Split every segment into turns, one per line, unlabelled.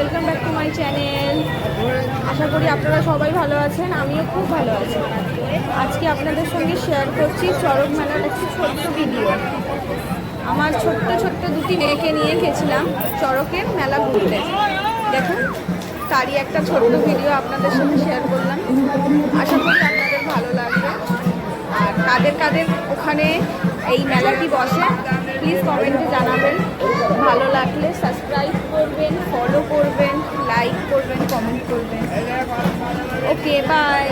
Welcome back to my channel. আশা করি আপনারা সবাই ভালো আছেন, আমিও খুব ভালো আছি। আজকে আপনাদের সঙ্গে শেয়ার করছি চড়ক মেলার একটি ছোট্ট ভিডিও। আমার ছোট্ট ছোট্ট দুটি মেয়েকে নিয়ে গেছিলাম চড়কের মেলা ঘুরতে। দেখুন, তারই একটা ছোট্ট ভিডিও আপনাদের সঙ্গে শেয়ার করলাম। আশা করি আপনাদের ভালো লাগবে। আর কাদের কাদের ওখানে এই মেলাটি বসে প্লিজ কমেন্টে জানাবেন। ভালো লাগলে সাবস্ক্রাইব করবেন, ফলো করবেন, লাইক করবেন, কমেন্ট করবেন। ওকে, বাই।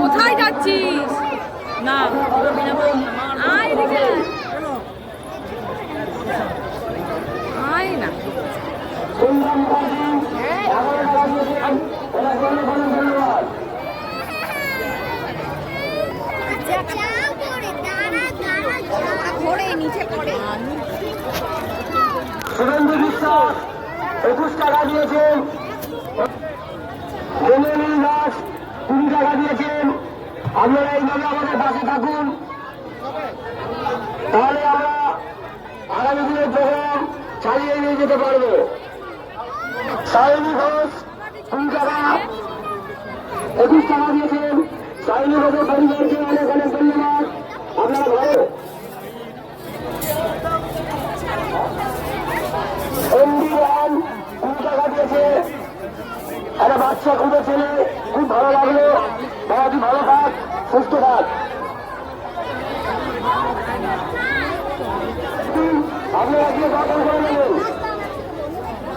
কোথায় যাচ্ছিস? না, আয় এদিকে। আয় না।
শুভেন্দু বিশ্বাস 21 টাকা দিয়েছেন, হেমেলী দাস 20 টাকা দিয়েছেন। আপনারা এইভাবে আমাদের পাশে থাকুন, তাহলে আমরা আগামী দিনের প্রোগ্রাম চালিয়ে নিয়ে যেতে পারবো। সায়নী ঘোষ 20 টাকা 21 টাকা দিয়েছেন। সায়নী ঘোষের পরিবারকে অনেক অনেক ধন্যবাদ। আপনারা ভালো টাকা দিয়েছে। একটা বাচ্চা খুঁজে ছেলে, খুব ভালো লাগলো। বাবাটি ভালো থাক, সুস্থ থাক। আপনারা গিয়ে দর্শন করে নেবেন।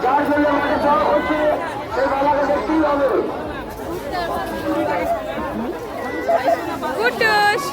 যার জন্য মাঠে যাওয়া হচ্ছে সেই বাবাকে দেখতেই হবে।
কুটুস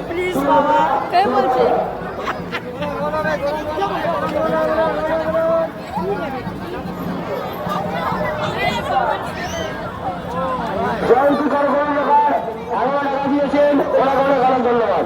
প্লিজ বাবা, কে বলছে?
জয়ন্তী করবেন ব্যাপার 11 টাকা দিয়েছেন, ওরা অনেক অনেক ধন্যবাদ।